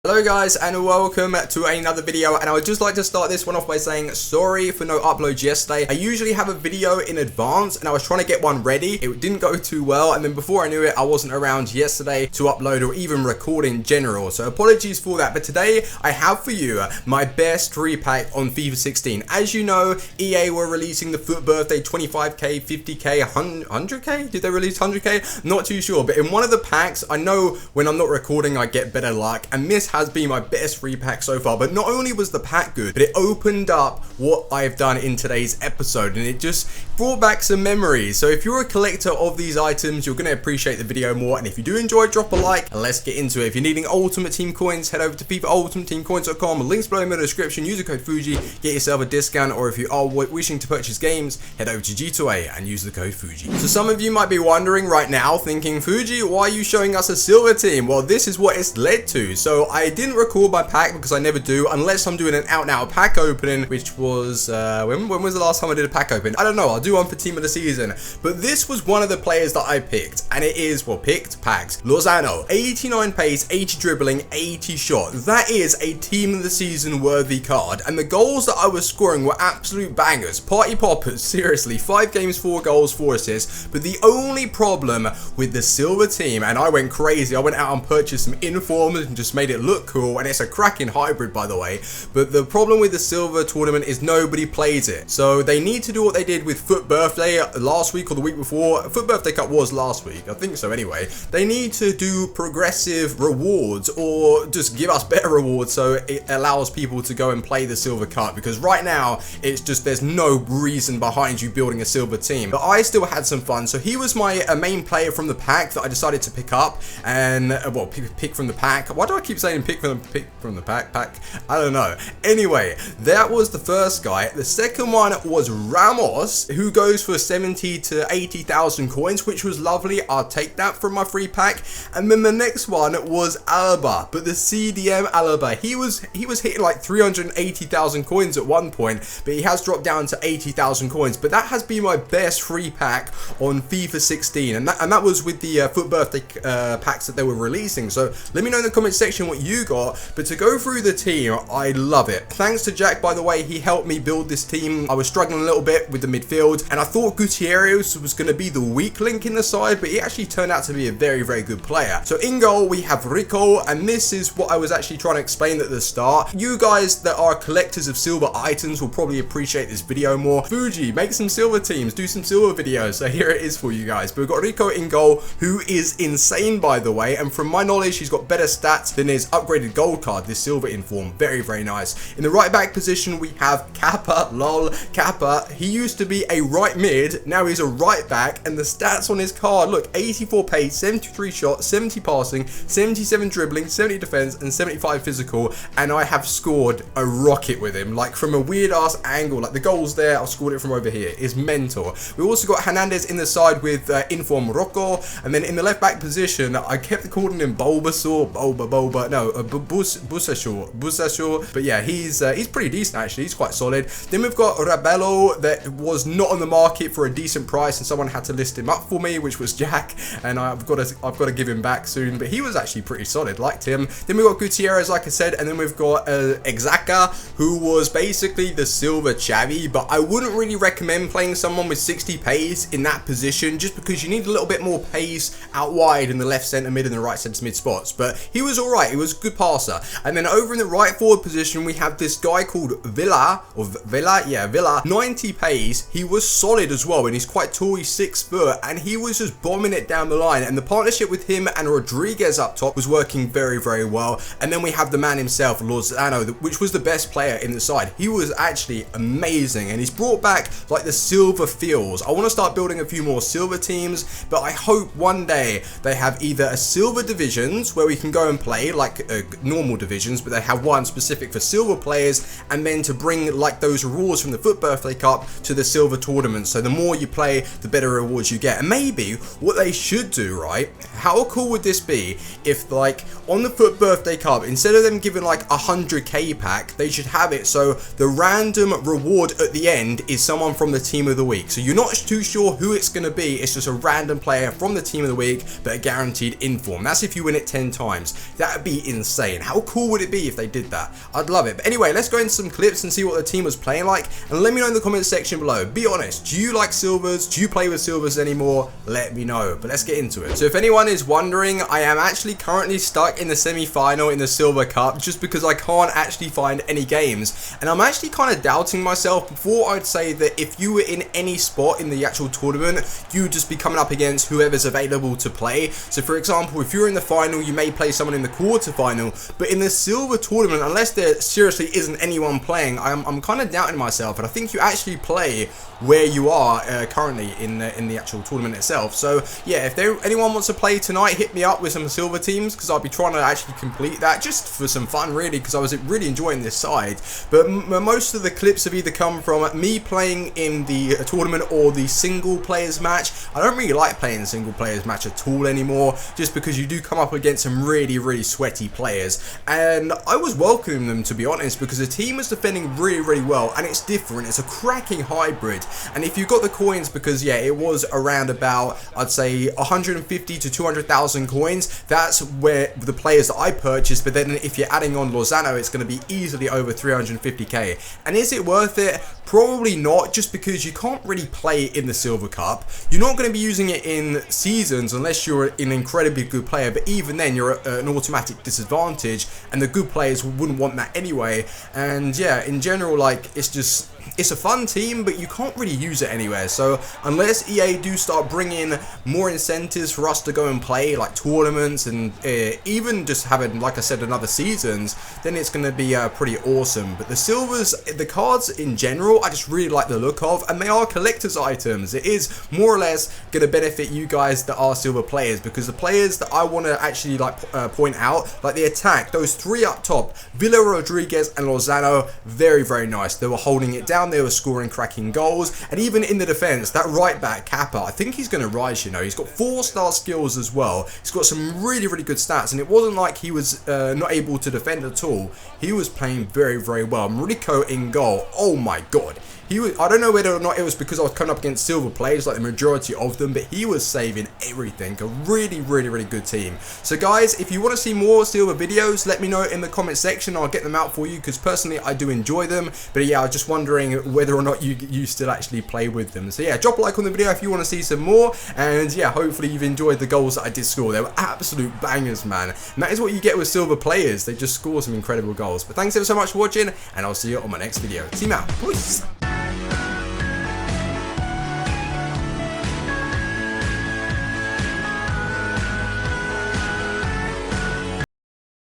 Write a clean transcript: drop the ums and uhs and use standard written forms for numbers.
Hello guys and welcome to another video, and I would just like to start this one off by saying sorry for no uploads yesterday. I usually have a video in advance and I was trying to get one ready. It didn't go too well, and then before I knew it I wasn't around yesterday to upload or even record in general, so apologies for that. But today I have for you my best repack on FIFA 16. As you know, EA were releasing the FUT birthday 25k, 50k, 100k? Did they release 100k? Not too sure, but in one of the packs, I know when I'm not recording I get better luck, and this has been my best free pack so far. But not only was the pack good, but it opened up what I've done in today's episode, and it just brought back some memories. So if you're a collector of these items, you're going to appreciate the video more, and if you do enjoy, drop a like and let's get into it. If you're needing Ultimate Team coins, head over to FIFAUltimateTeamCoins.com, links below in the description. Use the code Fuji, get yourself a discount, or if you are wishing to purchase games, head over to G2A and use the code Fuji. So some of you might be wondering right now, thinking, Fuji, why are you showing us a silver team? Well, this is what it's led to. So I didn't record my pack because I never do, unless I'm doing an out-and-out pack opening, which was when was the last time I did a pack opening? I don't know. I'll do one for team of the season. But this was one of the players that I picked, and it is, well, picked packs. Lozano, 89 pace, 80 dribbling, 80 shot. That is a team of the season worthy card, and the goals that I was scoring were absolute bangers, party poppers. Seriously, 5 games, 4 goals, 4 assists. But the only problem with the silver team, and I went crazy, I went out and purchased some informs and just made it look cool, and it's a cracking hybrid, by the way. But the problem with the silver tournament is nobody plays it, so they need to do what they did with FUT birthday last week or the week before. FUT birthday cup was last week, I think so anyway. They need to do progressive rewards, or just give us better rewards so it allows people to go and play the silver cup, because right now it's just, there's no reason behind you building a silver team. But I still had some fun. So he was my main player from the pack that I decided to pick up, and well, pick from the pack. Why do I keep saying pick from the pack? I don't know. Anyway, that was the first guy. The second one was Ramos, who goes for 70 to 80,000 coins, which was lovely. I'll take that from my free pack. And then the next one was Arfa, but the CDM Arfa, he was hitting like 380,000 coins at one point, but he has dropped down to 80,000 coins. But that has been my best free pack on FIFA 16, and that was with the FUT birthday packs that they were releasing. So let me know in the comment section what you got. But to go through the team, I love it. Thanks to Jack, by the way, he helped me build this team. I was struggling a little bit with the midfield, and I thought Gutierrez was going to be the weak link in the side, but he actually turned out to be a very, very good player. So in goal, we have Rios, and this is what I was actually trying to explain at the start. You guys that are collectors of silver items will probably appreciate this video more. Fuji, make some silver teams, do some silver videos. So here it is for you guys. But we've got Rios in goal, who is insane, by the way, and from my knowledge, he's got better stats than his upgraded gold card, this silver inform. Very, very nice. In the right back position, we have Kappa. Lol, Kappa. He used to be a right mid, now he's a right back, and the stats on his card, look, 84 pace, 73 shot, 70 passing, 77 dribbling, 70 defense, and 75 physical, and I have scored a rocket with him, like from a weird ass angle. Like the goals there, I've scored it from over here. It's mental. We also got Fernandez in the side with inform Rocco, and then in the left back position, I kept calling him Bulbasaur, Busashaw, but yeah, he's pretty decent actually. He's quite solid. Then we've got Rabello that was not on the market for a decent price, and someone had to list him up for me, which was Jack, and I've got to give him back soon. But he was actually pretty solid, liked him. Then we've got Gutierrez, like I said, and then we've got Exaka, who was basically the silver Chavi, but I wouldn't really recommend playing someone with 60 pace in that position, just because you need a little bit more pace out wide in the left centre mid and the right centre mid spots. But he was alright, he was a good passer. And then over in the right forward position, we have this guy called Villa, 90 pace. He was solid as well, and he's quite tall, he's 6 foot, and he was just bombing it down the line. And the partnership with him and Rodriguez up top was working very, very well. And then we have the man himself, Lozano, which was the best player in the side. He was actually amazing, and he's brought back like the silver feels. I want to start building a few more silver teams, but I hope one day they have either a silver divisions where we can go and play like normal divisions, but they have one specific for silver players, and then to bring like those rewards from the FUT birthday cup to the silver tournament. So the more you play, the better rewards you get. And maybe what they should do, right, how cool would this be if like on the FUT birthday cup, instead of them giving like 100k pack, they should have it so the random reward at the end is someone from the team of the week. So you're not too sure who it's going to be, it's just a random player from the team of the week, but a guaranteed inform. That's if you win it 10 times. That would be insane. insane. How cool would it be if they did that? I'd love it. But anyway, let's go into some clips and see what the team was playing like, and let me know in the comments section below. Be honest, do you like silvers? Do you play with silvers anymore? Let me know. But let's get into it. So if anyone is wondering, I am actually currently stuck in the semi-final in the Silver Cup just because I can't actually find any games, and I'm actually kind of doubting myself. Before, I'd say that if you were in any spot in the actual tournament, you'd just be coming up against whoever's available to play. So for example, if you're in the final, you may play someone in the quarter-final, but in the silver tournament, unless there seriously isn't anyone playing, I'm kind of doubting myself, and I think you actually play where you are currently in the actual tournament itself. So yeah, if anyone wants to play tonight, hit me up with some silver teams, because I'll be trying to actually complete that just for some fun, really, because I was really enjoying this side. But most of the clips have either come from me playing in the tournament or the single players match. I don't really like playing the single players match at all anymore, just because you do come up against some really sweaty players, and I was welcoming them, to be honest, because the team was defending really well, and it's different. It's a cracking hybrid, and if you got the coins, because yeah, it was around about, I'd say 150 to 200,000 coins. That's where the players that I purchased, but then if you're adding on Lozano, it's going to be easily over 350k. And is it worth it? Probably not, just because you can't really play in the Silver Cup. You're not going to be using it in seasons unless you're an incredibly good player, but even then you're at an automatic disadvantage, and the good players wouldn't want that anyway. And yeah, in general, like, it's a fun team, but you can't really use it anywhere. So unless EA do start bringing more incentives for us to go and play, like tournaments, and even just having, like I said, another seasons, then it's going to be pretty awesome. But the silvers, the cards in general, I just really like the look of, and they are collector's items. It is more or less going to benefit you guys that are silver players, because the players that I want to actually point out, like the attack, those three up top, Villa, Rodriguez and Lozano, very nice. They were holding it down, they were scoring cracking goals, and even in the defense, that right back Kappa, I think he's going to rise, you know. He's got 4-star skills as well. He's got some really good stats, and it wasn't like he was not able to defend at all. He was playing very well. Rico in goal, oh my god. I don't know whether or not it was because I was coming up against silver players, like the majority of them, but he was saving everything. A really good team. So guys, if you want to see more silver videos, let me know in the comment section. I'll get them out for you, because personally I do enjoy them. But yeah, I was just wondering whether or not you still actually play with them. So yeah, drop a like on the video if you want to see some more. And yeah, hopefully you've enjoyed the goals that I did score. They were absolute bangers, man. And that is what you get with silver players. They just score some incredible goals. But thanks ever so much for watching, and I'll see you on my next video. See you out. Peace.